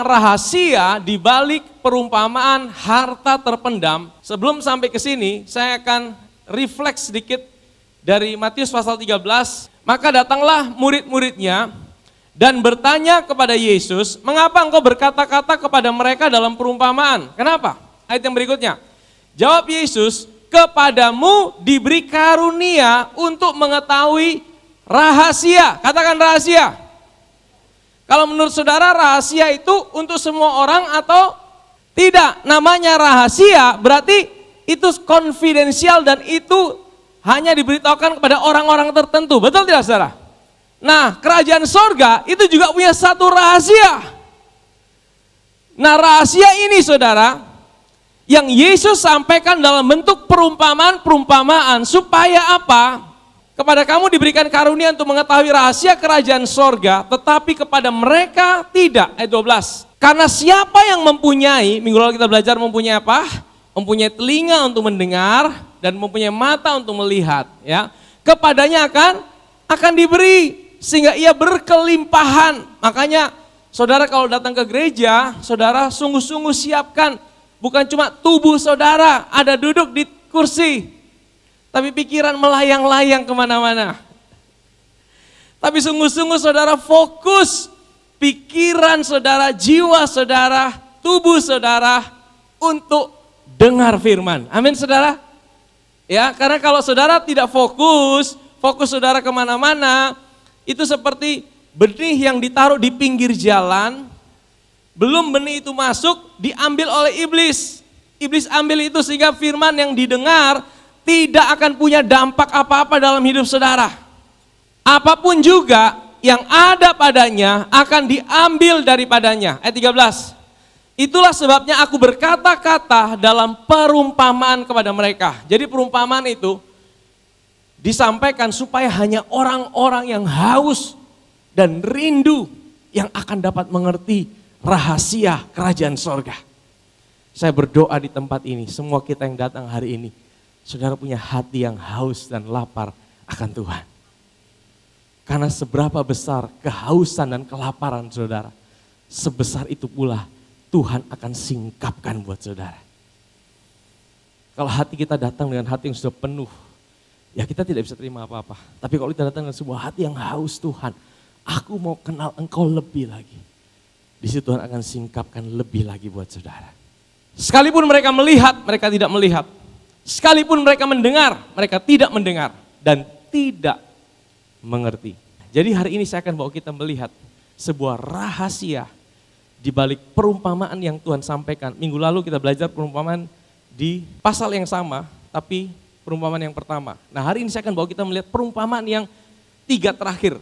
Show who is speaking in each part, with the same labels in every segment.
Speaker 1: rahasia di balik perumpamaan harta terpendam. Sebelum sampai ke sini, saya akan refleks sedikit dari Matius pasal 13. Maka datanglah murid-muridnya dan bertanya kepada Yesus, mengapa engkau berkata-kata kepada mereka dalam perumpamaan? Kenapa? Ayat yang berikutnya. Jawab Yesus, kepadamu diberi karunia untuk mengetahui rahasia. Katakan rahasia. Kalau menurut saudara rahasia itu untuk semua orang atau tidak? Namanya rahasia berarti itu konfidensial dan itu hanya diberitahukan kepada orang-orang tertentu. Betul tidak saudara? Nah, kerajaan sorga itu juga punya satu rahasia. Nah, rahasia ini saudara, yang Yesus sampaikan dalam bentuk perumpamaan supaya apa? Kepada kamu diberikan karunia untuk mengetahui rahasia kerajaan sorga, tetapi kepada mereka tidak. Ayat 12. Karena siapa yang mempunyai, minggu lalu kita belajar mempunyai apa? Mempunyai telinga untuk mendengar dan mempunyai mata untuk melihat. Ya, kepadanya akan diberi sehingga ia berkelimpahan. Makanya saudara kalau datang ke gereja, saudara sungguh-sungguh siapkan bukan cuma tubuh saudara ada duduk di kursi, tapi pikiran melayang-layang kemana-mana. Tapi sungguh-sungguh saudara fokus pikiran saudara, jiwa saudara, tubuh saudara untuk dengar firman. Amin saudara? Ya, karena kalau saudara tidak fokus saudara kemana-mana, itu seperti benih yang ditaruh di pinggir jalan, belum benih itu masuk, diambil oleh iblis. Iblis ambil itu sehingga firman yang didengar tidak akan punya dampak apa-apa dalam hidup saudara. Apapun juga yang ada padanya akan diambil daripadanya. Ayat 13. Itulah sebabnya aku berkata-kata dalam perumpamaan kepada mereka. Jadi perumpamaan itu disampaikan supaya hanya orang-orang yang haus dan rindu yang akan dapat mengerti rahasia kerajaan sorga. Saya berdoa di tempat ini, semua kita yang datang hari ini, saudara punya hati yang haus dan lapar akan Tuhan. Karena seberapa besar kehausan dan kelaparan saudara, sebesar itu pula Tuhan akan singkapkan buat saudara. Kalau hati kita datang dengan hati yang sudah penuh, ya kita tidak bisa terima apa-apa. Tapi kalau kita datang dengan sebuah hati yang haus Tuhan, aku mau kenal Engkau lebih lagi. Di situ Tuhan akan singkapkan lebih lagi buat saudara. Sekalipun mereka melihat, mereka tidak melihat. Sekalipun mereka mendengar, mereka tidak mendengar dan tidak mengerti. Jadi hari ini saya akan bawa kita melihat sebuah rahasia di balik perumpamaan yang Tuhan sampaikan. Minggu lalu kita belajar perumpamaan di pasal yang sama, tapi perumpamaan yang pertama. Nah, hari ini saya akan bawa kita melihat perumpamaan yang 3 terakhir.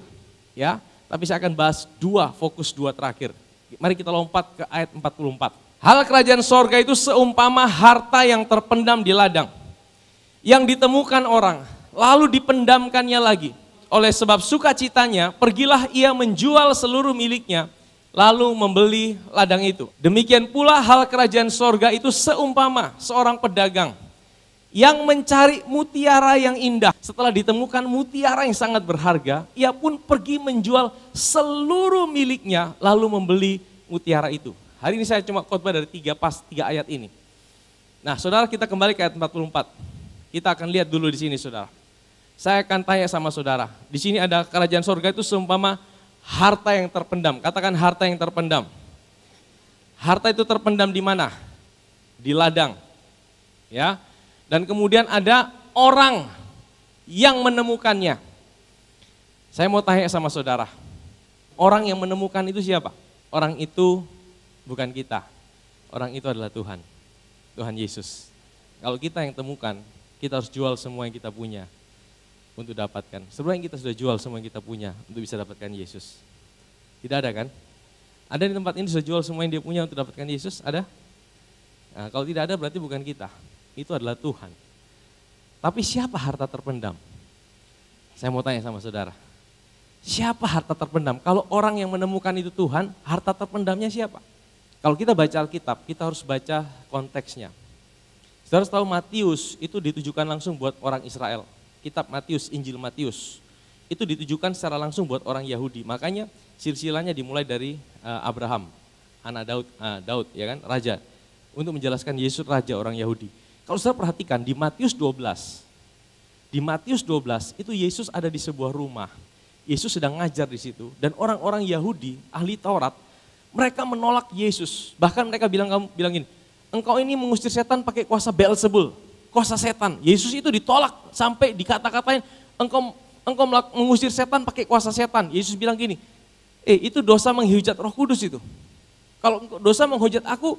Speaker 1: Ya, tapi saya akan bahas fokus 2 terakhir. Mari kita lompat ke ayat 44. Hal kerajaan sorga itu seumpama harta yang terpendam di ladang, yang ditemukan orang, lalu dipendamkannya lagi. Oleh sebab sukacitanya, pergilah ia menjual seluruh miliknya, lalu membeli ladang itu. Demikian pula hal kerajaan sorga itu seumpama seorang pedagang yang mencari mutiara yang indah. Setelah ditemukan mutiara yang sangat berharga, ia pun pergi menjual seluruh miliknya, lalu membeli mutiara itu. Hari ini saya cuma khotbah dari 3 ayat ini. Nah, saudara, kita kembali ke ayat 44. Kita akan lihat dulu di sini, saudara. Saya akan tanya sama saudara. Di sini ada kerajaan sorga itu seumpama harta yang terpendam. Katakan harta yang terpendam. Harta itu terpendam di mana? Di ladang. Ya. Dan kemudian ada orang yang menemukannya. Saya mau tanya sama saudara. Orang yang menemukan itu siapa? Orang itu bukan kita. Orang itu adalah Tuhan. Tuhan Yesus. Kalau kita yang temukan, kita harus jual semua yang kita punya untuk dapatkan. Sebenarnya kita sudah jual semua yang kita punya untuk bisa dapatkan Yesus. Tidak ada kan? Ada di tempat ini sudah jual semua yang dia punya untuk dapatkan Yesus? Ada? Nah, kalau tidak ada berarti bukan kita. Itu adalah Tuhan. Tapi siapa harta terpendam? Saya mau tanya sama saudara. Siapa harta terpendam? Kalau orang yang menemukan itu Tuhan, harta terpendamnya siapa? Kalau kita baca Alkitab, kita harus baca konteksnya. Saudara tahu Matius itu ditujukan langsung buat orang Israel. Kitab Matius, Injil Matius, itu ditujukan secara langsung buat orang Yahudi. Makanya silsilahnya dimulai dari Abraham. anak Daud, Daud ya kan, raja. Untuk menjelaskan Yesus raja orang Yahudi. Kalau saudara perhatikan di Matius 12, itu Yesus ada di sebuah rumah. Yesus sedang ngajar di situ dan orang-orang Yahudi, ahli Taurat, mereka menolak Yesus. Bahkan mereka bilang gini, engkau ini mengusir setan pakai kuasa Beelzebul, kuasa setan. Yesus itu ditolak sampai dikata-katain, engkau mengusir setan pakai kuasa setan. Yesus bilang gini, itu dosa menghujat Roh Kudus itu. Kalau dosa menghujat aku,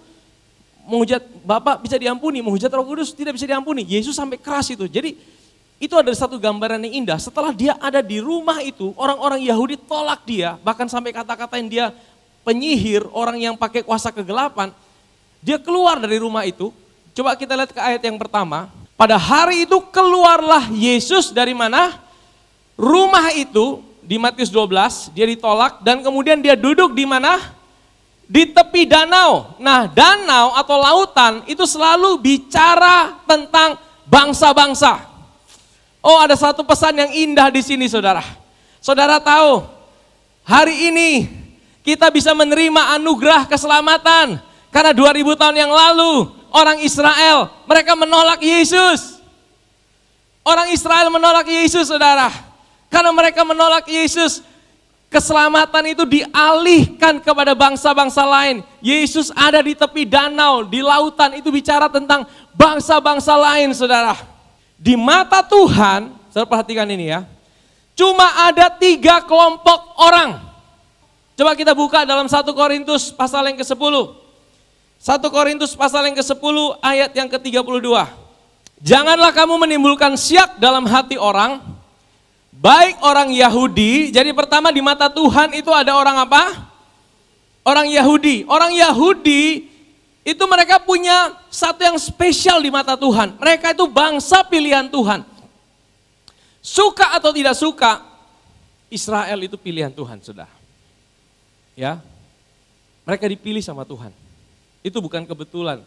Speaker 1: menghujat Bapa bisa diampuni, menghujat Roh Kudus tidak bisa diampuni. Yesus sampai keras itu. Jadi itu ada satu gambaran yang indah. Setelah dia ada di rumah itu, orang-orang Yahudi tolak dia, bahkan sampai kata-katain dia penyihir, orang yang pakai kuasa kegelapan. Dia keluar dari rumah itu. Coba kita lihat ke ayat yang pertama. Pada hari itu keluarlah Yesus dari mana? Rumah itu di Matius 12, dia ditolak dan kemudian dia duduk di mana? Di tepi danau. Nah, danau atau lautan itu selalu bicara tentang bangsa-bangsa. Oh, ada satu pesan yang indah di sini, saudara. Saudara tahu, hari ini kita bisa menerima anugerah keselamatan karena 2000 tahun yang lalu orang Israel, mereka menolak Yesus. Orang Israel menolak Yesus, saudara. Karena mereka menolak Yesus, keselamatan itu dialihkan kepada bangsa-bangsa lain. Yesus ada di tepi danau, di lautan, itu bicara tentang bangsa-bangsa lain, saudara. Di mata Tuhan, saudara perhatikan ini ya, cuma ada 3 kelompok orang. Coba kita buka dalam 1 Korintus pasal yang ke-10. 1 Korintus pasal yang ke-10 ayat yang ke-32. Janganlah kamu menimbulkan syiak dalam hati orang, baik orang Yahudi. Jadi pertama di mata Tuhan itu ada orang apa? Orang Yahudi. Orang Yahudi itu mereka punya satu yang spesial di mata Tuhan. Mereka itu bangsa pilihan Tuhan. Suka atau tidak suka, Israel itu pilihan Tuhan, saudara. Ya, mereka dipilih sama Tuhan. Itu bukan kebetulan,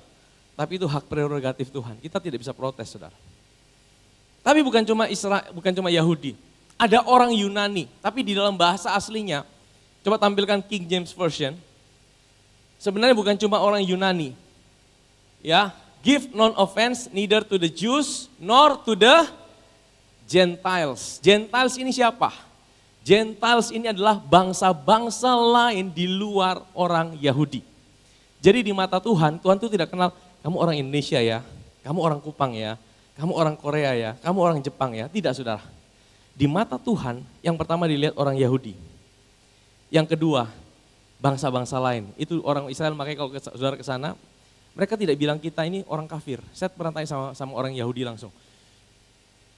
Speaker 1: tapi itu hak prerogatif Tuhan. Kita tidak bisa protes, saudara. Tapi bukan cuma Israel, bukan cuma Yahudi. Ada orang Yunani, tapi di dalam bahasa aslinya, coba tampilkan King James Version. Sebenarnya bukan cuma orang Yunani. Ya, give non offense neither to the Jews nor to the Gentiles. Gentiles ini siapa? Gentiles ini adalah bangsa-bangsa lain di luar orang Yahudi. Jadi di mata Tuhan, Tuhan itu tidak kenal kamu orang Indonesia ya, kamu orang Kupang ya, kamu orang Korea ya, kamu orang Jepang ya. Tidak, saudara. Di mata Tuhan, yang pertama dilihat orang Yahudi. Yang kedua, bangsa-bangsa lain. Itu orang Israel, makanya kalau saudara ke sana, mereka tidak bilang kita ini orang kafir. Saya pernah tanya sama orang Yahudi langsung.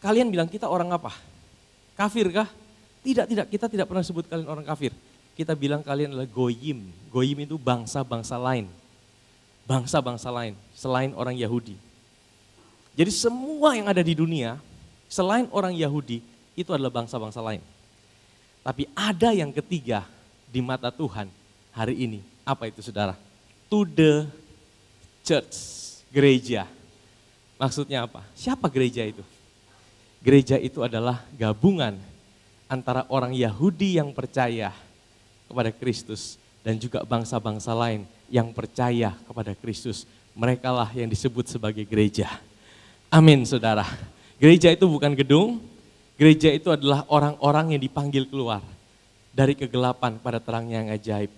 Speaker 1: Kalian bilang kita orang apa? Kafir kah? Tidak, kita tidak pernah sebut kalian orang kafir. Kita bilang kalian adalah goyim. Goyim itu bangsa-bangsa lain. Bangsa-bangsa lain, selain orang Yahudi. Jadi semua yang ada di dunia, selain orang Yahudi, itu adalah bangsa-bangsa lain. Tapi ada yang ketiga di mata Tuhan hari ini. Apa itu, saudara? To the church, gereja. Maksudnya apa? Siapa gereja itu? Gereja itu adalah gabungan antara orang Yahudi yang percaya kepada Kristus dan juga bangsa-bangsa lain yang percaya kepada Kristus. Mereka lah yang disebut sebagai gereja. Amin, saudara. Gereja itu bukan gedung, gereja itu adalah orang-orang yang dipanggil keluar dari kegelapan pada terangnya yang ajaib.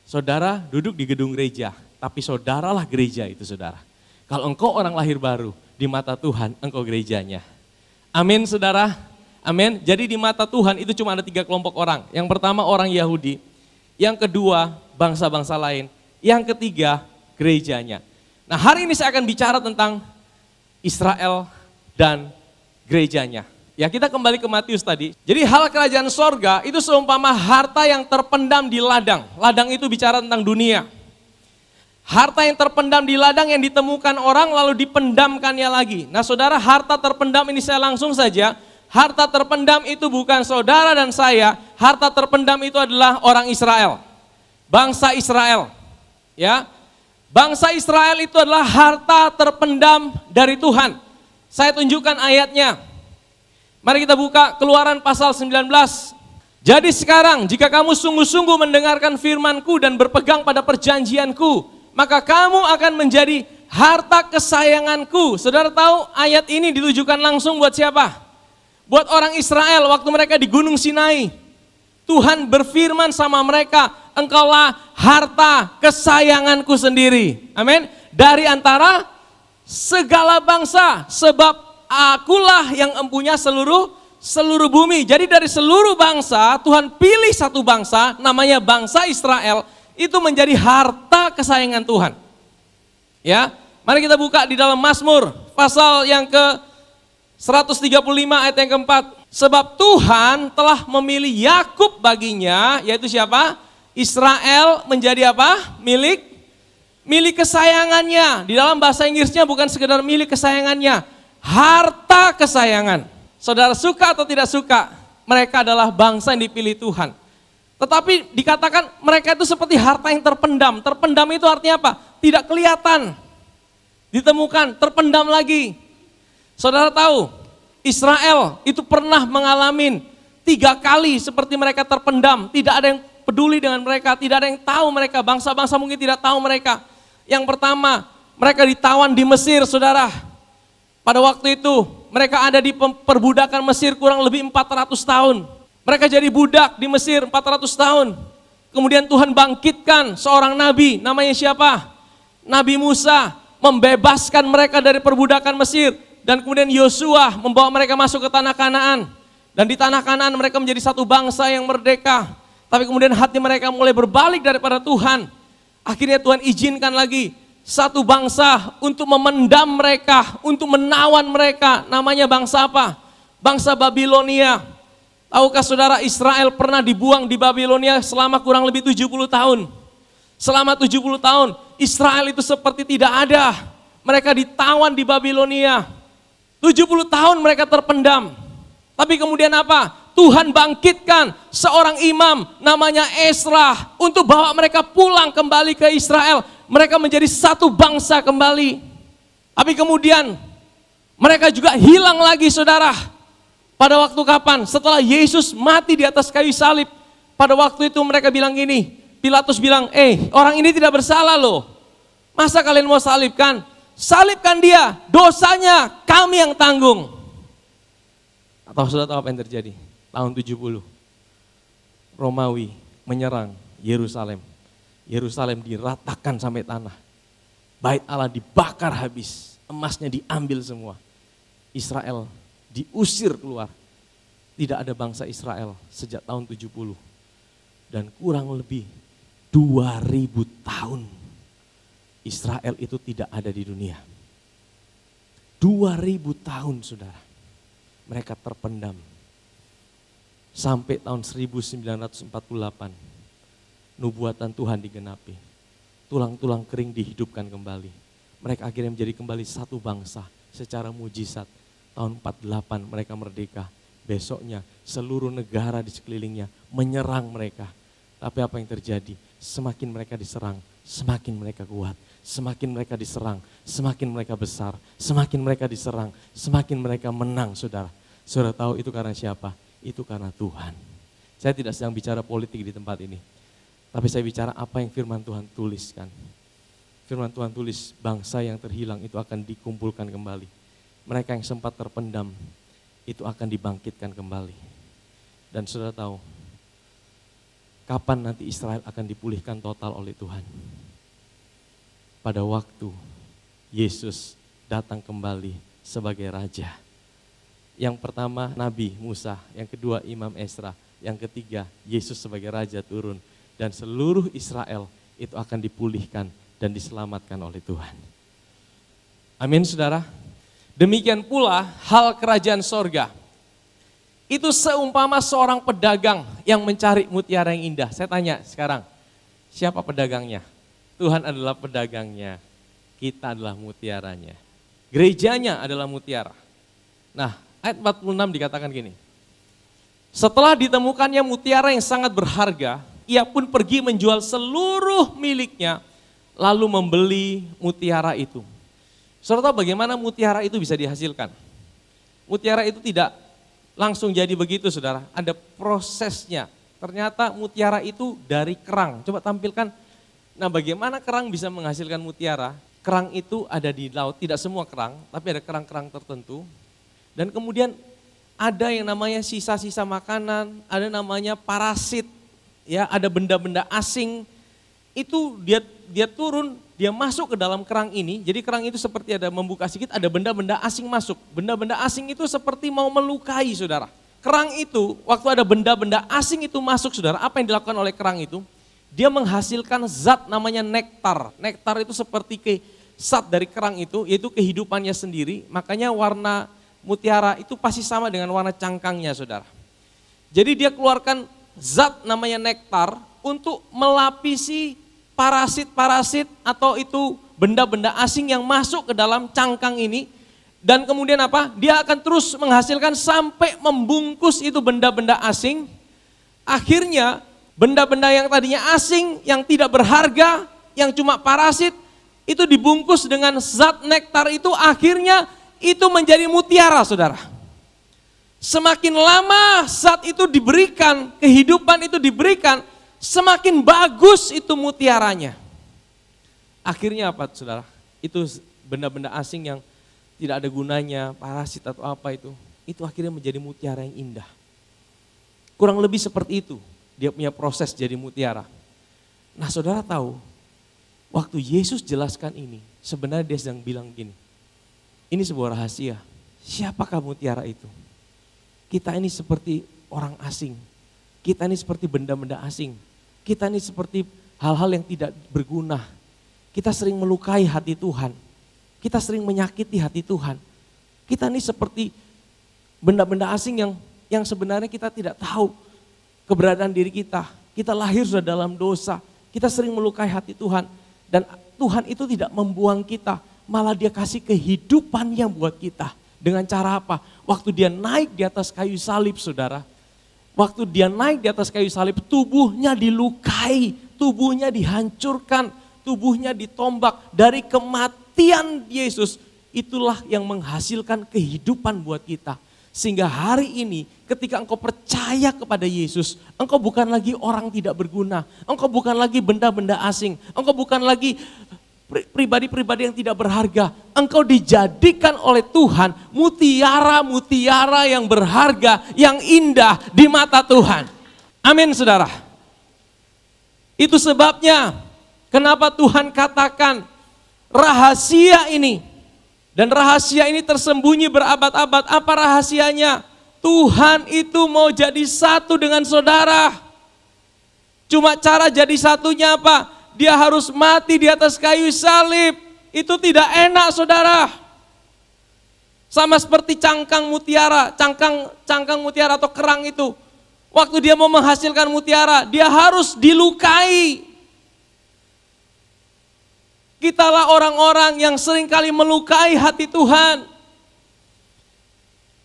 Speaker 1: Saudara duduk di gedung gereja, tapi saudaralah gereja itu, saudara. Kalau engkau orang lahir baru, di mata Tuhan engkau gerejanya. Amin, saudara. Amin. Jadi di mata Tuhan itu cuma ada 3 kelompok orang. Yang pertama orang Yahudi, yang kedua bangsa-bangsa lain, yang ketiga gerejanya. Nah, hari ini saya akan bicara tentang Israel dan gerejanya. Ya, kita kembali ke Matius tadi. Jadi hal kerajaan sorga itu seumpama harta yang terpendam di ladang. Ladang itu bicara tentang dunia. Harta yang terpendam di ladang yang ditemukan orang lalu dipendamkannya lagi. Nah, saudara, harta terpendam ini saya langsung saja. Harta terpendam itu bukan saudara dan saya. Harta terpendam itu adalah orang Israel. Bangsa Israel. Ya. Bangsa Israel itu adalah harta terpendam dari Tuhan. Saya tunjukkan ayatnya. Mari kita buka Keluaran pasal 19. Jadi sekarang jika kamu sungguh-sungguh mendengarkan firman-Ku dan berpegang pada perjanjian-Ku, maka kamu akan menjadi harta kesayangan-Ku. Saudara tahu ayat ini ditujukan langsung buat siapa? Buat orang Israel waktu mereka di Gunung Sinai. Tuhan berfirman sama mereka, engkaulah harta kesayangan-Ku sendiri. Amin. Dari antara segala bangsa, sebab akulah yang empunya seluruh bumi. Jadi dari seluruh bangsa, Tuhan pilih satu bangsa, namanya bangsa Israel, itu menjadi harta kesayangan Tuhan. Ya, mari kita buka di dalam Mazmur, pasal yang ke 135 ayat yang keempat. Sebab Tuhan telah memilih Yakub baginya, yaitu siapa? Israel menjadi apa? Milik kesayangannya. Di dalam bahasa Inggrisnya bukan sekedar milik kesayangannya, harta kesayangan. Saudara suka atau tidak suka, mereka adalah bangsa yang dipilih Tuhan. Tetapi dikatakan mereka itu seperti harta yang terpendam. Terpendam itu artinya apa? Tidak kelihatan, ditemukan, terpendam lagi. Saudara tahu, Israel itu pernah mengalami 3 kali seperti mereka terpendam. Tidak ada yang peduli dengan mereka, tidak ada yang tahu mereka. Bangsa-bangsa mungkin tidak tahu mereka. Yang pertama, mereka ditawan di Mesir, saudara. Pada waktu itu, mereka ada di perbudakan Mesir kurang lebih 400 tahun. Mereka jadi budak di Mesir 400 tahun. Kemudian Tuhan bangkitkan seorang nabi, namanya siapa? Nabi Musa, membebaskan mereka dari perbudakan Mesir. Dan kemudian Yosua membawa mereka masuk ke tanah Kanaan. Dan di tanah Kanaan mereka menjadi satu bangsa yang merdeka. Tapi kemudian hati mereka mulai berbalik daripada Tuhan. Akhirnya Tuhan izinkan lagi satu bangsa untuk memendam mereka, untuk menawan mereka. Namanya bangsa apa? Bangsa Babilonia. Tahukah saudara, Israel pernah dibuang di Babilonia selama kurang lebih 70 tahun. Selama 70 tahun, Israel itu seperti tidak ada. Mereka ditawan di Babilonia. 70 tahun mereka terpendam. Tapi kemudian apa? Tuhan bangkitkan seorang imam namanya Ezra untuk bawa mereka pulang kembali ke Israel. Mereka menjadi satu bangsa kembali. Tapi kemudian mereka juga hilang lagi, saudara. Pada waktu kapan? Setelah Yesus mati di atas kayu salib. Pada waktu itu mereka bilang gini, Pilatus bilang, orang ini tidak bersalah loh. Masa kalian mau salibkan? Salibkan dia, dosanya kami yang tanggung. Atau saudara tahu apa yang terjadi? Tahun 70, Romawi menyerang Yerusalem. Yerusalem diratakan sampai tanah. Bait Allah dibakar habis, emasnya diambil semua. Israel diusir keluar. Tidak ada bangsa Israel sejak tahun 70. Dan kurang lebih 2000 tahun Israel itu tidak ada di dunia. 2000 tahun, saudara. Mereka terpendam. Sampai tahun 1948. Nubuatan Tuhan digenapi. Tulang-tulang kering dihidupkan kembali. Mereka akhirnya menjadi kembali satu bangsa secara mujizat. Tahun 48 mereka merdeka. Besoknya seluruh negara di sekelilingnya menyerang mereka. Tapi apa yang terjadi? Semakin mereka diserang, semakin mereka kuat. Semakin mereka diserang, semakin mereka besar. Semakin mereka diserang, semakin mereka menang, saudara. Saudara tahu itu karena siapa? Itu karena Tuhan. Saya tidak sedang bicara politik di tempat ini. Tapi saya bicara apa yang firman Tuhan tuliskan. Firman Tuhan tulis bangsa yang terhilang itu akan dikumpulkan kembali. Mereka yang sempat terpendam itu akan dibangkitkan kembali. Dan saudara tahu, kapan nanti Israel akan dipulihkan total oleh Tuhan? Pada waktu Yesus datang kembali sebagai Raja. Yang pertama Nabi Musa, yang kedua Imam Ezra, yang ketiga Yesus sebagai Raja turun. Dan seluruh Israel itu akan dipulihkan dan diselamatkan oleh Tuhan. Amin, saudara. Demikian pula hal kerajaan sorga. Itu seumpama seorang pedagang yang mencari mutiara yang indah. Saya tanya sekarang, siapa pedagangnya? Tuhan adalah pedagangnya, kita adalah mutiaranya. Gerejanya adalah mutiara. Nah, ayat 46 dikatakan gini. Setelah ditemukannya mutiara yang sangat berharga, ia pun pergi menjual seluruh miliknya, lalu membeli mutiara itu. Saudara tahu bagaimana mutiara itu bisa dihasilkan? Mutiara itu tidak langsung jadi begitu, saudara. Ada prosesnya. Ternyata mutiara itu dari kerang. Coba tampilkan. Nah, bagaimana kerang bisa menghasilkan mutiara? Kerang itu ada di laut, tidak semua kerang, tapi ada kerang-kerang tertentu. Dan kemudian ada yang namanya sisa-sisa makanan, ada namanya parasit, ya, ada benda-benda asing. Itu dia turun, dia masuk ke dalam kerang ini. Jadi kerang itu seperti ada membuka sedikit, ada benda-benda asing masuk. Benda-benda asing itu seperti mau melukai, saudara. Kerang itu, waktu ada benda-benda asing itu masuk, saudara, apa yang dilakukan oleh kerang itu? Dia menghasilkan zat namanya nektar. Nektar itu seperti zat dari kerang itu, yaitu kehidupannya sendiri. Makanya warna mutiara itu pasti sama dengan warna cangkangnya, saudara. Jadi dia keluarkan zat namanya nektar untuk melapisi parasit-parasit atau itu benda-benda asing yang masuk ke dalam cangkang ini. Dan kemudian apa? Dia akan terus menghasilkan sampai membungkus itu benda-benda asing. Akhirnya benda-benda yang tadinya asing, yang tidak berharga, yang cuma parasit, itu dibungkus dengan zat nektar itu, akhirnya itu menjadi mutiara, saudara. Semakin lama zat itu diberikan, kehidupan itu diberikan, semakin bagus itu mutiaranya. Akhirnya apa, saudara? Itu benda-benda asing yang tidak ada gunanya, parasit atau apa itu akhirnya menjadi mutiara yang indah. Kurang lebih seperti itu dia punya proses jadi mutiara. Nah, saudara tahu, waktu Yesus jelaskan ini, sebenarnya dia sedang bilang gini, ini sebuah rahasia, siapakah mutiara itu? Kita ini seperti orang asing, kita ini seperti benda-benda asing, kita ini seperti hal-hal yang tidak berguna. Kita sering melukai hati Tuhan, kita sering menyakiti hati Tuhan. Kita ini seperti benda-benda asing yang sebenarnya kita tidak tahu keberadaan diri kita. Kita lahir sudah dalam dosa, kita sering melukai hati Tuhan. Dan Tuhan itu tidak membuang kita, malah dia kasih kehidupannya buat kita. Dengan cara apa? Waktu dia naik di atas kayu salib, saudara. Waktu dia naik di atas kayu salib, tubuhnya dilukai, tubuhnya dihancurkan, tubuhnya ditombak. Dari kematian Yesus, itulah yang menghasilkan kehidupan buat kita. Sehingga hari ini ketika engkau percaya kepada Yesus, engkau bukan lagi orang tidak berguna, engkau bukan lagi benda-benda asing, engkau bukan lagi pribadi-pribadi yang tidak berharga. Engkau dijadikan oleh Tuhan mutiara-mutiara yang berharga, yang indah di mata Tuhan. Amin, saudara. Itu sebabnya kenapa Tuhan katakan rahasia ini. Dan rahasia ini tersembunyi berabad-abad. Apa rahasianya? Tuhan itu mau jadi satu dengan saudara. Cuma cara jadi satunya apa? Dia harus mati di atas kayu salib. Itu tidak enak, saudara. Sama seperti cangkang mutiara, cangkang mutiara atau kerang itu. Waktu dia mau menghasilkan mutiara, dia harus dilukai. Kitalah orang-orang yang seringkali melukai hati Tuhan.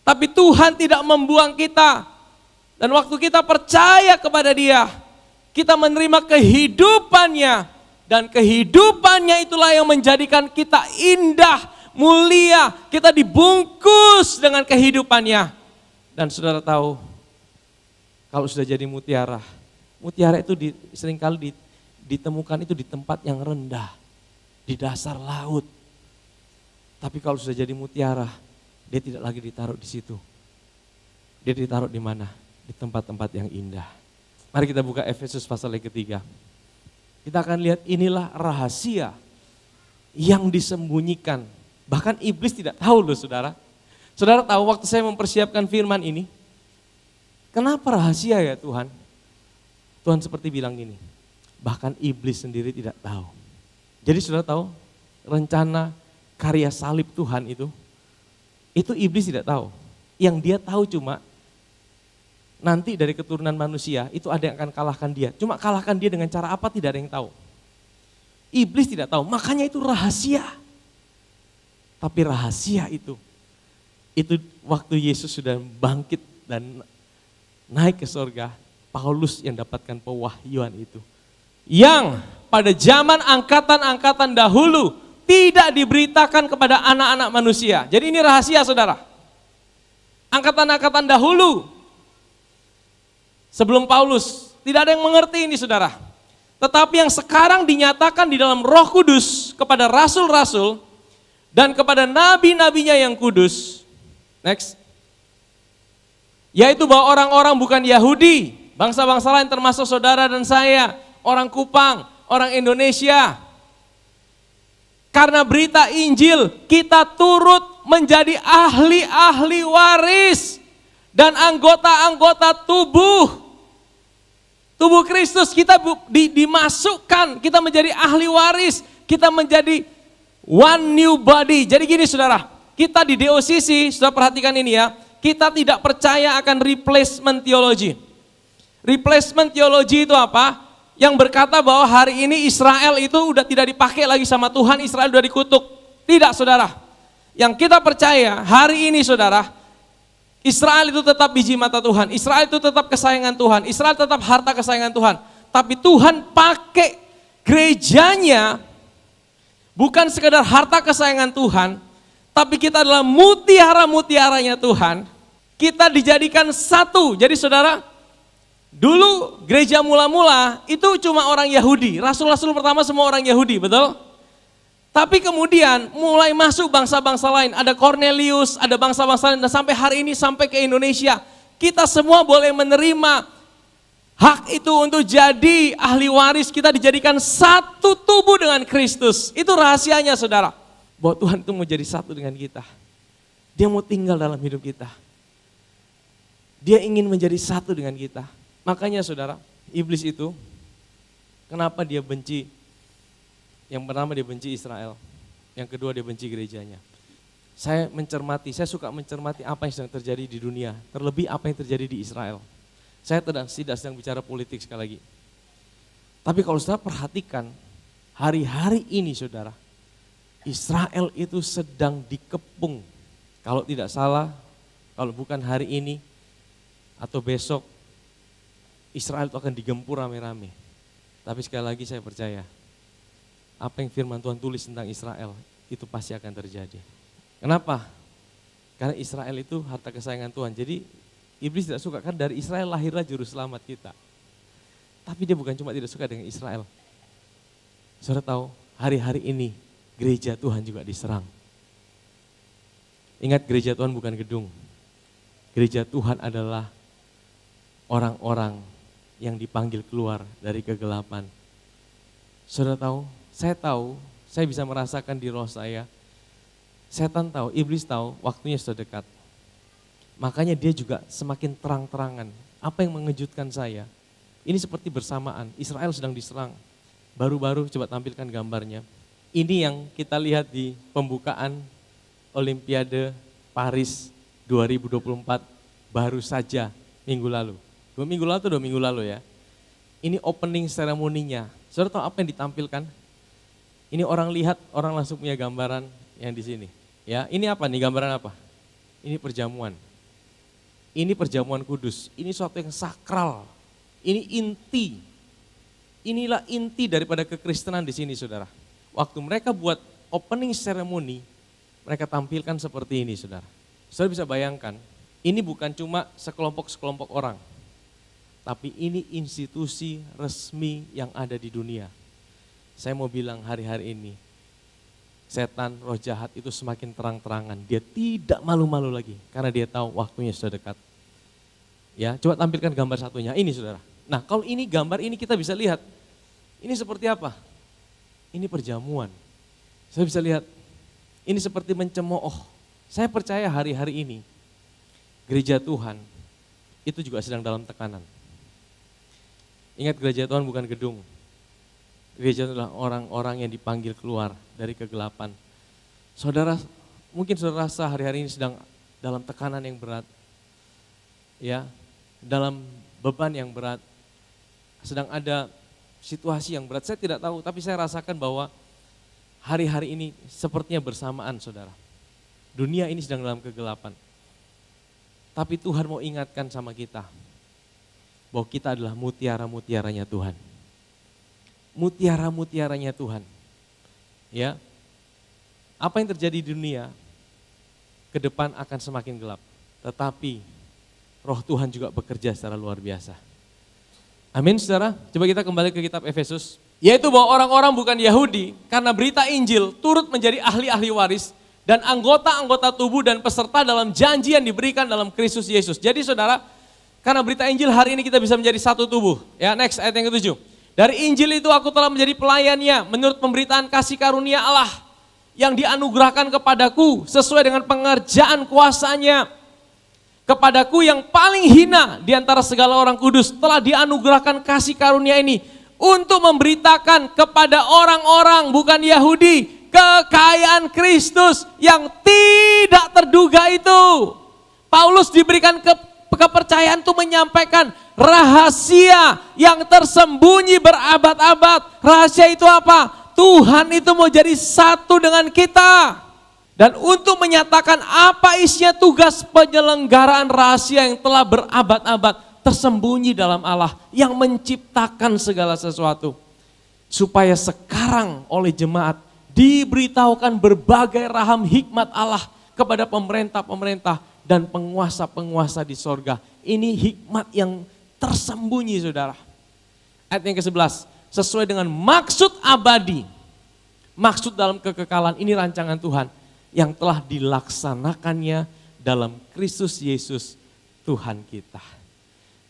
Speaker 1: Tapi Tuhan tidak membuang kita. Dan waktu kita percaya kepada Dia, kita menerima kehidupannya. Dan kehidupannya itulah yang menjadikan kita indah, mulia. Kita dibungkus dengan kehidupannya. Dan saudara tahu, kalau sudah jadi mutiara, mutiara itu seringkali ditemukan itu di tempat yang rendah. Di dasar laut. Tapi kalau sudah jadi mutiara, dia tidak lagi ditaruh di situ. Dia ditaruh di mana? Di tempat-tempat yang indah. Mari kita buka Efesus pasal yang ketiga. Kita akan lihat inilah rahasia yang disembunyikan. Bahkan iblis tidak tahu loh, saudara. Saudara tahu waktu saya mempersiapkan firman ini, kenapa rahasia ya Tuhan? Tuhan seperti bilang gini, bahkan iblis sendiri tidak tahu. Jadi saudara tahu rencana karya salib Tuhan itu iblis tidak tahu. Yang dia tahu cuma nanti dari keturunan manusia itu ada yang akan kalahkan dia. Cuma kalahkan dia dengan cara apa tidak ada yang tahu. Iblis tidak tahu, makanya itu rahasia. Tapi rahasia itu waktu Yesus sudah bangkit dan naik ke surga, Paulus yang dapatkan pewahyuan itu. Yang pada zaman angkatan-angkatan dahulu tidak diberitakan kepada anak-anak manusia. Jadi ini rahasia, saudara. Angkatan-angkatan dahulu sebelum Paulus. Tidak ada yang mengerti ini saudara. Tetapi yang sekarang dinyatakan di dalam Roh Kudus kepada rasul-rasul dan kepada nabi-nabinya yang kudus. Next. Yaitu bahwa orang-orang bukan Yahudi, bangsa-bangsa lain termasuk saudara dan saya, orang Kupang, orang Indonesia. Karena berita Injil, kita turut menjadi ahli-ahli waris dan anggota-anggota tubuh Kristus. Kita dimasukkan, kita menjadi ahli waris, kita menjadi one new body. Jadi gini saudara, kita di DOCC, sudah perhatikan ini ya, kita tidak percaya akan replacement theology. Replacement theology itu apa? Yang berkata bahwa hari ini Israel itu udah tidak dipakai lagi sama Tuhan, Israel udah dikutuk. Tidak saudara. Yang kita percaya hari ini saudara, Israel itu tetap biji mata Tuhan, Israel itu tetap kesayangan Tuhan, Israel tetap harta kesayangan Tuhan. Tapi Tuhan pakai gerejanya bukan sekedar harta kesayangan Tuhan, tapi kita adalah mutiara-mutiaranya Tuhan. Kita dijadikan satu. Jadi saudara, dulu gereja mula-mula itu cuma orang Yahudi, rasul-rasul pertama semua orang Yahudi, betul? Tapi kemudian mulai masuk bangsa-bangsa lain, ada Cornelius, ada bangsa-bangsa lain, dan sampai hari ini sampai ke Indonesia, kita semua boleh menerima hak itu untuk jadi ahli waris, kita dijadikan satu tubuh dengan Kristus. Itu rahasianya saudara, bahwa Tuhan itu mau jadi satu dengan kita. Dia mau tinggal dalam hidup kita. Dia ingin menjadi satu dengan kita. Makanya saudara, iblis itu, kenapa dia benci? Yang pertama dia benci Israel, yang kedua dia benci gerejanya. Saya suka mencermati apa yang sedang terjadi di dunia, terlebih apa yang terjadi di Israel. Saya tidak sedang bicara politik sekali lagi. Tapi kalau saudara perhatikan, hari-hari ini saudara, Israel itu sedang dikepung. Kalau tidak salah, kalau bukan hari ini atau besok, Israel itu akan digempur rame-rame. Tapi sekali lagi saya percaya, apa yang firman Tuhan tulis tentang Israel, itu pasti akan terjadi. Kenapa? Karena Israel itu harta kesayangan Tuhan. Jadi iblis tidak suka, kan dari Israel lahirlah juru selamat kita. Tapi dia bukan cuma tidak suka dengan Israel. Saudara tahu, hari-hari ini gereja Tuhan juga diserang. Ingat, gereja Tuhan bukan gedung. Gereja Tuhan adalah orang-orang yang dipanggil keluar dari kegelapan. Saudara tahu, saya bisa merasakan di roh saya, setan tahu, iblis tahu, waktunya sudah dekat. Makanya dia juga semakin terang-terangan. Apa yang mengejutkan saya, ini seperti bersamaan, Israel sedang diserang. Baru-baru coba tampilkan gambarnya. Ini yang kita lihat di pembukaan Olimpiade Paris 2024 baru saja minggu lalu. 2 minggu lalu ya. Ini opening seremoninya. Saudara tahu apa yang ditampilkan? Ini orang lihat, orang langsung punya gambaran yang di sini. Ya, ini apa nih, gambaran apa? Ini perjamuan. Ini perjamuan kudus. Ini suatu yang sakral. Ini inti. Inilah inti daripada kekristenan di sini, saudara. Waktu mereka buat opening ceremony, mereka tampilkan seperti ini, saudara. Saudara bisa bayangkan, ini bukan cuma sekelompok-sekelompok orang, tapi ini institusi resmi yang ada di dunia. Saya mau bilang hari-hari ini, setan, roh jahat itu semakin terang-terangan. Dia tidak malu-malu lagi, karena dia tahu waktunya sudah dekat. Ya, coba tampilkan gambar satunya, ini saudara. Nah, kalau ini gambar ini kita bisa lihat, ini seperti apa? Ini perjamuan. Saya bisa lihat, ini seperti mencemooh. Saya percaya hari-hari ini, gereja Tuhan itu juga sedang dalam tekanan. Ingat, gereja Tuhan bukan gedung. Gereja itu adalah orang-orang yang dipanggil keluar dari kegelapan. Saudara, mungkin saudara rasa hari-hari ini sedang dalam tekanan yang berat. Ya, dalam beban yang berat. Sedang ada situasi yang berat. Saya tidak tahu, tapi saya rasakan bahwa hari-hari ini sepertinya bersamaan, saudara. Dunia ini sedang dalam kegelapan. Tapi Tuhan mau ingatkan sama kita bahwa kita adalah mutiara-mutiaranya Tuhan. Mutiara-mutiaranya Tuhan. Ya. Apa yang terjadi di dunia ke depan akan semakin gelap. Tetapi Roh Tuhan juga bekerja secara luar biasa. Amin saudara, coba kita kembali ke kitab Efesus. Yaitu bahwa orang-orang bukan Yahudi karena berita Injil turut menjadi ahli-ahli waris dan anggota-anggota tubuh dan peserta dalam janji yang diberikan dalam Kristus Yesus. Jadi saudara, karena berita Injil hari ini kita bisa menjadi satu tubuh. Ya, next ayat yang ke-7. Dari Injil itu aku telah menjadi pelayannya menurut pemberitaan kasih karunia Allah yang dianugerahkan kepadaku sesuai dengan pengerjaan kuasanya. Kepadaku yang paling hina di antara segala orang kudus telah dianugerahkan kasih karunia ini untuk memberitakan kepada orang-orang bukan Yahudi kekayaan Kristus yang tidak terduga itu. Paulus diberikan kepercayaan untuk menyampaikan rahasia yang tersembunyi berabad-abad. Rahasia itu apa? Tuhan itu mau jadi satu dengan kita. Dan untuk menyatakan apa isinya tugas penyelenggaraan rahasia yang telah berabad-abad tersembunyi dalam Allah yang menciptakan segala sesuatu. Supaya sekarang oleh jemaat diberitahukan berbagai raham hikmat Allah kepada pemerintah-pemerintah dan penguasa-penguasa di sorga. Ini hikmat yang tersembunyi saudara. Ayat yang ke-11, sesuai dengan maksud abadi. Maksud dalam kekekalan ini rancangan Tuhan yang telah dilaksanakannya dalam Kristus Yesus Tuhan kita.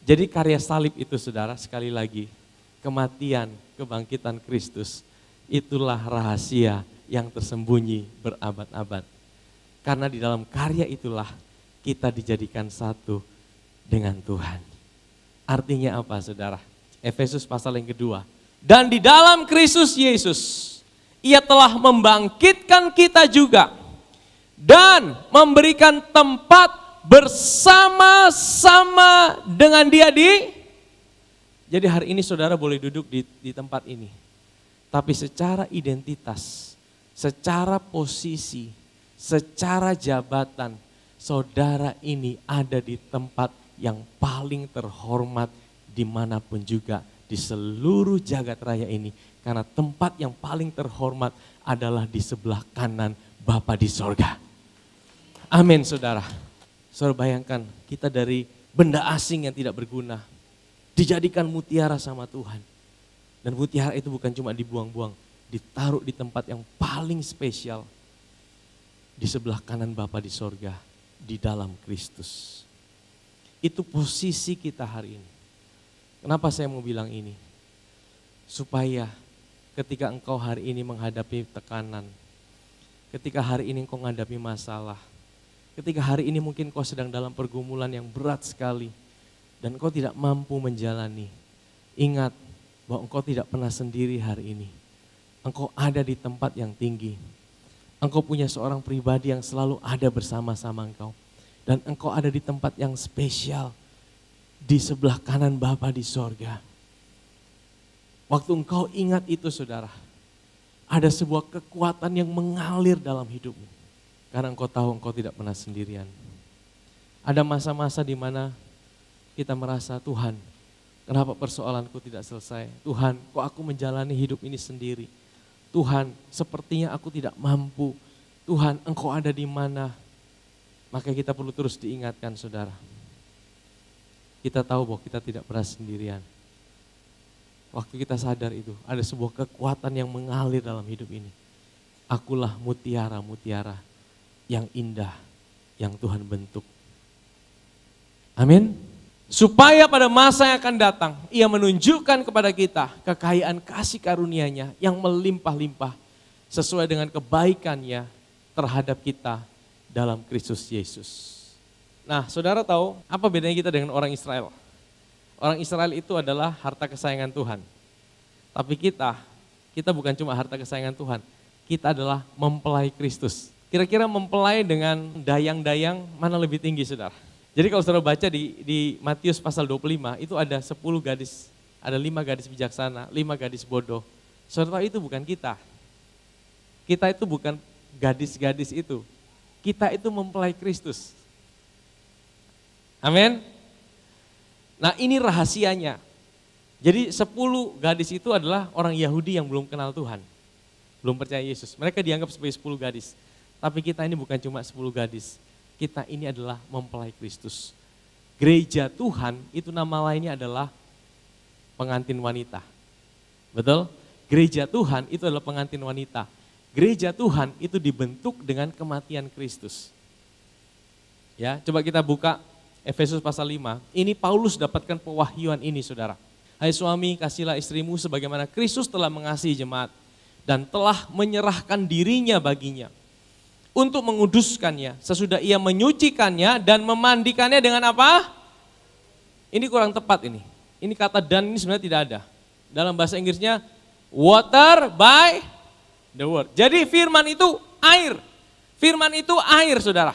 Speaker 1: Jadi karya salib itu saudara, sekali lagi, kematian, kebangkitan Kristus, itulah rahasia yang tersembunyi berabad-abad. Karena di dalam karya itulah kita dijadikan satu dengan Tuhan. Artinya apa saudara? Efesus pasal yang kedua. Dan di dalam Kristus Yesus, Ia telah membangkitkan kita juga dan memberikan tempat bersama-sama dengan Dia di. Jadi hari ini saudara boleh duduk di tempat ini. Tapi secara identitas, secara posisi, secara jabatan, saudara ini ada di tempat yang paling terhormat dimanapun juga di seluruh jagat raya ini. Karena tempat yang paling terhormat adalah di sebelah kanan Bapa di sorga. Amin saudara. Saudara bayangkan kita dari benda asing yang tidak berguna dijadikan mutiara sama Tuhan. Dan mutiara itu bukan cuma dibuang-buang, ditaruh di tempat yang paling spesial. Di sebelah kanan Bapa di sorga, di dalam Kristus. Itu posisi kita hari ini. Kenapa saya mau bilang ini? Supaya ketika engkau hari ini menghadapi tekanan, ketika hari ini engkau menghadapi masalah, ketika hari ini mungkin kau sedang dalam pergumulan yang berat sekali dan kau tidak mampu menjalani, ingat bahwa engkau tidak pernah sendiri hari ini. Engkau ada di tempat yang tinggi. Engkau punya seorang pribadi yang selalu ada bersama-sama engkau. Dan engkau ada di tempat yang spesial di sebelah kanan Bapa di sorga. Waktu engkau ingat itu saudara, ada sebuah kekuatan yang mengalir dalam hidupmu. Karena engkau tahu engkau tidak pernah sendirian. Ada masa-masa di mana kita merasa, Tuhan, kenapa persoalanku tidak selesai? Tuhan, kok aku menjalani hidup ini sendiri? Tuhan, sepertinya aku tidak mampu. Tuhan, engkau ada di mana? Maka kita perlu terus diingatkan saudara. Kita tahu bahwa kita tidak pernah sendirian. Waktu kita sadar itu, ada sebuah kekuatan yang mengalir dalam hidup ini. Akulah mutiara-mutiara yang indah yang Tuhan bentuk. Amin. Supaya pada masa yang akan datang, Ia menunjukkan kepada kita kekayaan kasih karunia-Nya yang melimpah-limpah sesuai dengan kebaikan-Nya terhadap kita dalam Kristus Yesus. Nah, saudara tahu apa bedanya kita dengan orang Israel? Orang Israel itu adalah harta kesayangan Tuhan. Tapi kita bukan cuma harta kesayangan Tuhan. Kita adalah mempelai Kristus. Kira-kira mempelai dengan dayang-dayang mana lebih tinggi saudara? Jadi kalau saudara baca di Matius pasal 25 itu ada 10 gadis. Ada 5 gadis bijaksana, 5 gadis bodoh. Saudara tahu itu bukan kita. Kita itu bukan gadis-gadis itu. Kita itu mempelai Kristus. Amin. Nah ini rahasianya. Jadi 10 gadis itu adalah orang Yahudi yang belum kenal Tuhan. Belum percaya Yesus. Mereka dianggap sebagai 10 gadis. Tapi kita ini bukan cuma 10 gadis. Kita ini adalah mempelai Kristus. Gereja Tuhan itu nama lainnya adalah pengantin wanita. Betul? Gereja Tuhan itu adalah pengantin wanita. Gereja Tuhan itu dibentuk dengan kematian Kristus. Ya, coba kita buka Efesus pasal 5. Ini Paulus dapatkan pewahyuan ini, saudara. Hai suami, kasihlah istrimu sebagaimana Kristus telah mengasihi jemaat dan telah menyerahkan dirinya baginya untuk menguduskannya sesudah ia menyucikannya dan memandikannya dengan apa? Ini kurang tepat ini. Ini kata dan ini sebenarnya tidak ada. Dalam bahasa Inggrisnya water by the word. Jadi firman itu air. Firman itu air, saudara.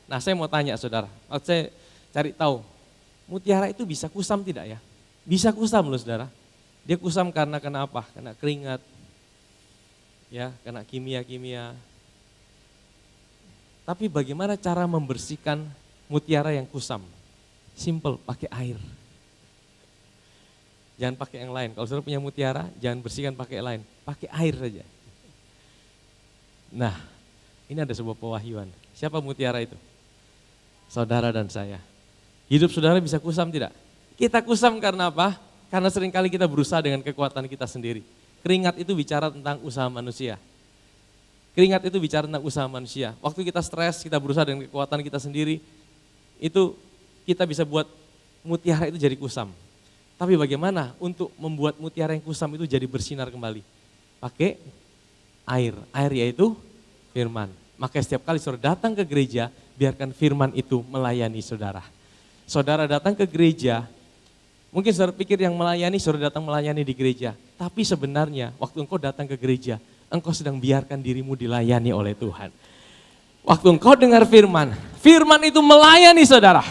Speaker 1: Nah, saya mau tanya, saudara. Waktu saya cari tahu, mutiara itu bisa kusam tidak ya? Bisa kusam loh, saudara. Dia kusam karena kenapa? Karena keringat. Ya, karena kimia-kimia. Tapi bagaimana cara membersihkan mutiara yang kusam? Simple, pakai air. Jangan pakai yang lain. Kalau saudara punya mutiara, jangan bersihkan pakai yang lain. Pakai air saja. Nah, ini ada sebuah pewahyuan. Siapa mutiara itu? Saudara dan saya. Hidup saudara bisa kusam tidak? Kita kusam karena apa? Karena seringkali kita berusaha dengan kekuatan kita sendiri. Keringat itu bicara tentang usaha manusia. Keringat itu bicara tentang usaha manusia. Waktu kita stres, kita berusaha dengan kekuatan kita sendiri, itu kita bisa buat mutiara itu jadi kusam. Tapi bagaimana untuk membuat mutiara yang kusam itu jadi bersinar kembali? Pakai air. Air yaitu firman. Maka setiap kali saudara datang ke gereja, biarkan firman itu melayani saudara. Saudara datang ke gereja, mungkin saudara pikir yang melayani, saudara datang melayani di gereja. Tapi sebenarnya waktu engkau datang ke gereja, engkau sedang biarkan dirimu dilayani oleh Tuhan. Waktu engkau dengar firman, firman itu melayani saudara.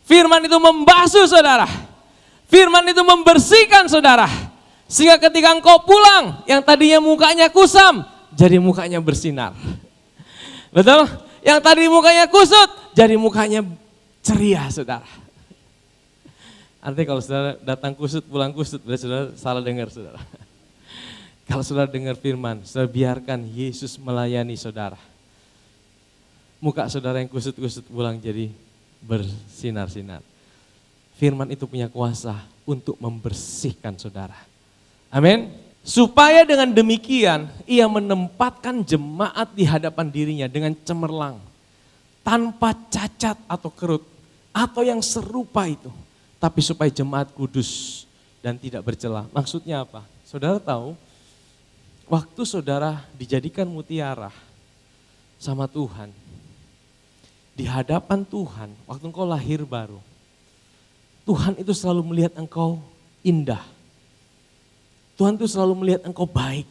Speaker 1: Firman itu membasuh saudara. Firman itu membersihkan saudara. Sehingga ketika engkau pulang, yang tadinya mukanya kusam, jadi mukanya bersinar. Betul? Yang tadi mukanya kusut, jadi mukanya ceria saudara. Artinya kalau saudara datang kusut, pulang kusut, berarti saudara salah dengar saudara. Kalau saudara dengar firman, saudara biarkan Yesus melayani saudara. Muka saudara yang kusut-kusut pulang jadi bersinar-sinar. Firman itu punya kuasa untuk membersihkan saudara. Amin. Supaya dengan demikian ia menempatkan jemaat di hadapan dirinya dengan cemerlang, tanpa cacat atau kerut, atau yang serupa itu. Tapi supaya jemaat kudus dan tidak bercela. Maksudnya apa? Saudara tahu, waktu saudara dijadikan mutiara sama Tuhan, di hadapan Tuhan, waktu engkau lahir baru, Tuhan itu selalu melihat engkau indah. Tuhan itu selalu melihat engkau baik.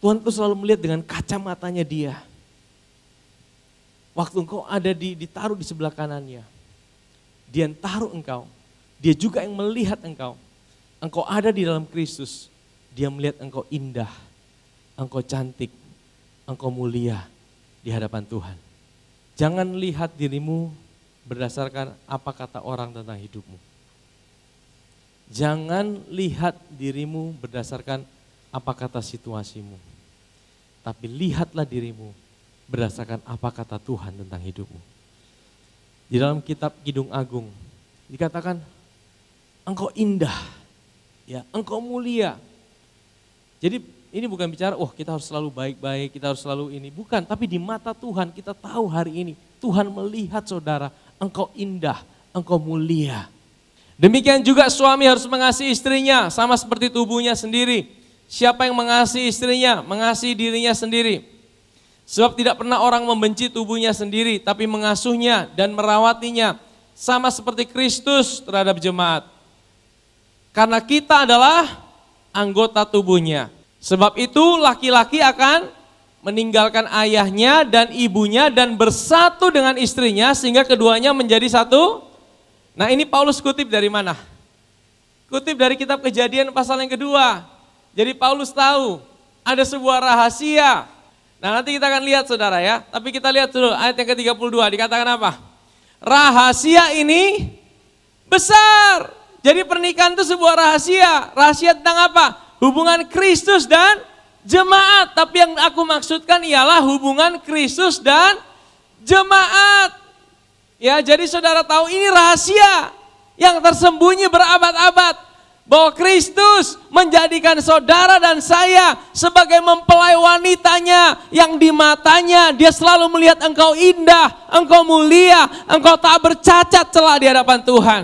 Speaker 1: Tuhan itu selalu melihat dengan kacamatanya Dia. Waktu engkau ada ditaruh di sebelah kanannya, Dia yang taruh engkau, Dia juga yang melihat engkau. Engkau ada di dalam Kristus, Dia melihat engkau indah, engkau cantik, engkau mulia di hadapan Tuhan. Jangan lihat dirimu berdasarkan apa kata orang tentang hidupmu. Jangan lihat dirimu berdasarkan apa kata situasimu. Tapi lihatlah dirimu berdasarkan apa kata Tuhan tentang hidupmu. Di dalam kitab Kidung Agung dikatakan engkau indah, ya, engkau mulia. Jadi ini bukan bicara, kita harus selalu baik-baik, kita harus selalu ini. Bukan, tapi di mata Tuhan kita tahu hari ini, Tuhan melihat saudara, engkau indah, engkau mulia. Demikian juga suami harus mengasihi istrinya, sama seperti tubuhnya sendiri. Siapa yang mengasihi istrinya, mengasihi dirinya sendiri. Sebab tidak pernah orang membenci tubuhnya sendiri, tapi mengasuhnya dan merawatinya, sama seperti Kristus terhadap jemaat. Karena kita adalah anggota tubuhnya. Sebab itu laki-laki akan meninggalkan ayahnya dan ibunya dan bersatu dengan istrinya sehingga keduanya menjadi satu. Nah, ini Paulus kutip dari mana? Kutip dari kitab Kejadian pasal yang kedua. Jadi Paulus tahu ada sebuah rahasia. Nah, nanti kita akan lihat saudara ya. Tapi kita lihat dulu ayat yang ke-32 dikatakan apa? Rahasia ini besar. Jadi pernikahan itu sebuah rahasia. Rahasia tentang apa? Hubungan Kristus dan jemaat. Tapi yang aku maksudkan ialah hubungan Kristus dan jemaat. Ya, jadi saudara tahu ini rahasia yang tersembunyi berabad-abad. Bahwa Kristus menjadikan saudara dan saya sebagai mempelai wanitanya yang di matanya dia selalu melihat engkau indah, engkau mulia, engkau tak bercacat celah di hadapan Tuhan.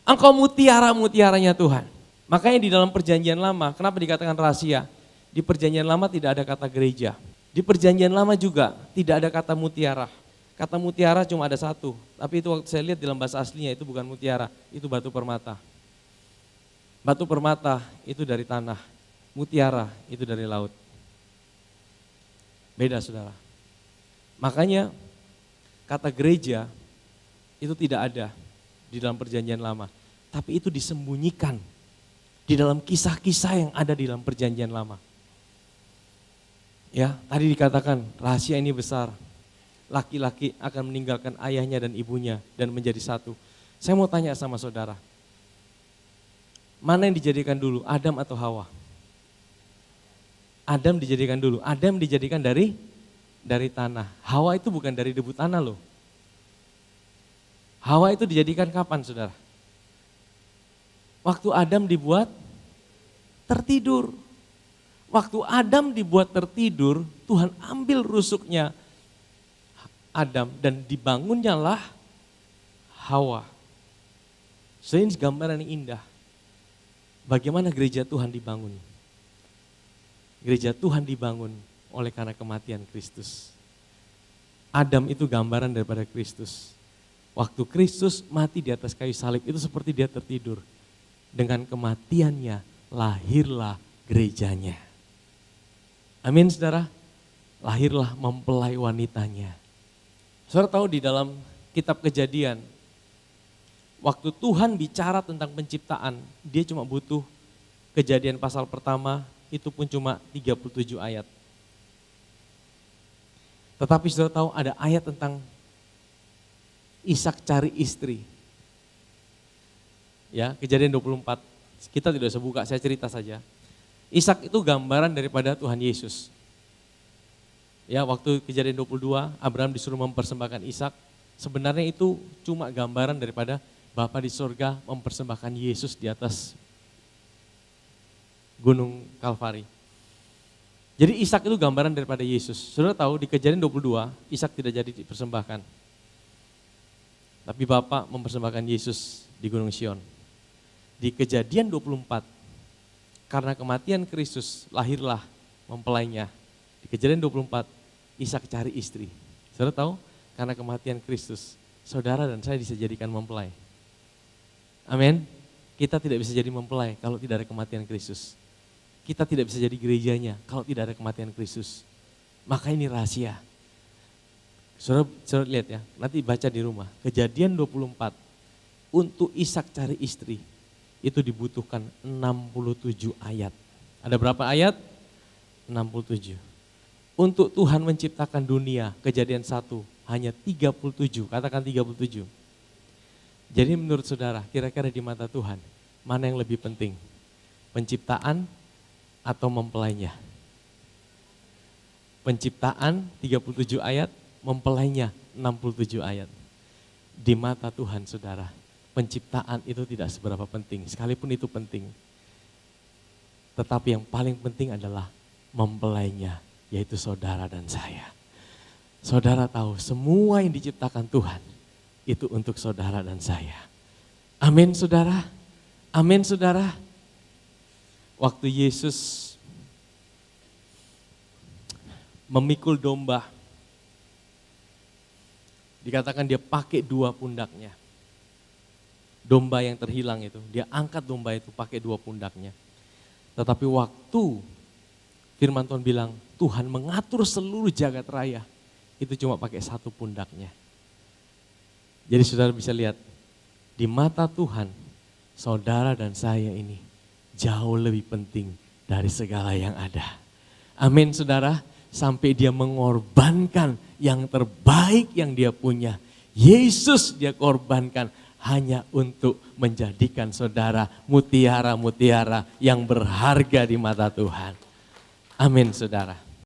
Speaker 1: Engkau mutiara-mutiaranya Tuhan. Makanya di dalam perjanjian lama, kenapa dikatakan rahasia? Di perjanjian lama tidak ada kata gereja. Di perjanjian lama juga tidak ada kata mutiara. Kata mutiara cuma ada satu, tapi itu waktu saya lihat dalam bahasa aslinya itu bukan mutiara, itu batu permata. Batu permata itu dari tanah, mutiara itu dari laut. Beda saudara. Makanya kata gereja itu tidak ada di dalam perjanjian lama. Tapi itu disembunyikan di dalam kisah-kisah yang ada di dalam perjanjian lama. Ya, tadi dikatakan rahasia ini besar. Laki-laki akan meninggalkan ayahnya dan ibunya dan menjadi satu. Saya mau tanya sama saudara. Mana yang dijadikan dulu, Adam atau Hawa? Adam dijadikan dulu. Adam dijadikan dari tanah. Hawa itu bukan dari debu tanah loh. Hawa itu dijadikan kapan saudara? Waktu Adam dibuat tertidur. Waktu Adam dibuat tertidur, Tuhan ambil rusuknya Adam dan dibangunnyalah Hawa. So, ini gambaran yang indah. Bagaimana gereja Tuhan dibangun? Gereja Tuhan dibangun oleh karena kematian Kristus. Adam itu gambaran daripada Kristus. Waktu Kristus mati di atas kayu salib itu seperti dia tertidur. Dengan kematiannya lahirlah gerejanya. Amin saudara. Lahirlah mempelai wanitanya. Saudara tahu di dalam kitab Kejadian, waktu Tuhan bicara tentang penciptaan, dia cuma butuh Kejadian pasal pertama, itu pun cuma 37 ayat. Tetapi saudara tahu ada ayat tentang Ishak cari istri. Ya, Kejadian 24, kita tidak usah buka, saya cerita saja. Ishak itu gambaran daripada Tuhan Yesus. Ya, waktu Kejadian 22, Abraham disuruh mempersembahkan Ishak, sebenarnya itu cuma gambaran daripada Bapa di surga mempersembahkan Yesus di atas Gunung Kalvari. Jadi Ishak itu gambaran daripada Yesus. Saudara tahu di Kejadian 22, Ishak tidak jadi dipersembahkan. Tapi Bapa mempersembahkan Yesus di Gunung Sion. Di Kejadian 24, karena kematian Kristus lahirlah mempelainya. Di Kejadian 24, Ishak cari istri. Saudara tahu, karena kematian Kristus, saudara dan saya bisa jadikan mempelai. Amin. Kita tidak bisa jadi mempelai kalau tidak ada kematian Kristus. Kita tidak bisa jadi gerejanya kalau tidak ada kematian Kristus. Maka ini rahasia. Saudara lihat ya, nanti baca di rumah. Kejadian 24, untuk Ishak cari istri, itu dibutuhkan 67 ayat. Ada berapa ayat? 67. Untuk Tuhan menciptakan dunia, Kejadian 1, hanya 37, katakan 37. Jadi menurut saudara, kira-kira di mata Tuhan, mana yang lebih penting? Penciptaan atau mempelainya? Penciptaan 37 ayat, mempelainya 67 ayat. Di mata Tuhan saudara, penciptaan itu tidak seberapa penting, sekalipun itu penting. Tetapi yang paling penting adalah mempelainya, yaitu saudara dan saya. Saudara tahu semua yang diciptakan Tuhan, itu untuk saudara dan saya. Amin saudara, amin saudara. Waktu Yesus memikul domba, dikatakan dia pakai dua pundaknya. Domba yang terhilang itu, dia angkat domba itu pakai dua pundaknya. Tetapi waktu firman Tuhan bilang, Tuhan mengatur seluruh jagat raya, itu cuma pakai satu pundaknya. Jadi saudara bisa lihat, di mata Tuhan, saudara dan saya ini jauh lebih penting dari segala yang ada. Amin saudara, sampai dia mengorbankan yang terbaik yang dia punya. Yesus dia korbankan hanya untuk menjadikan saudara mutiara-mutiara yang berharga di mata Tuhan. Amin saudara.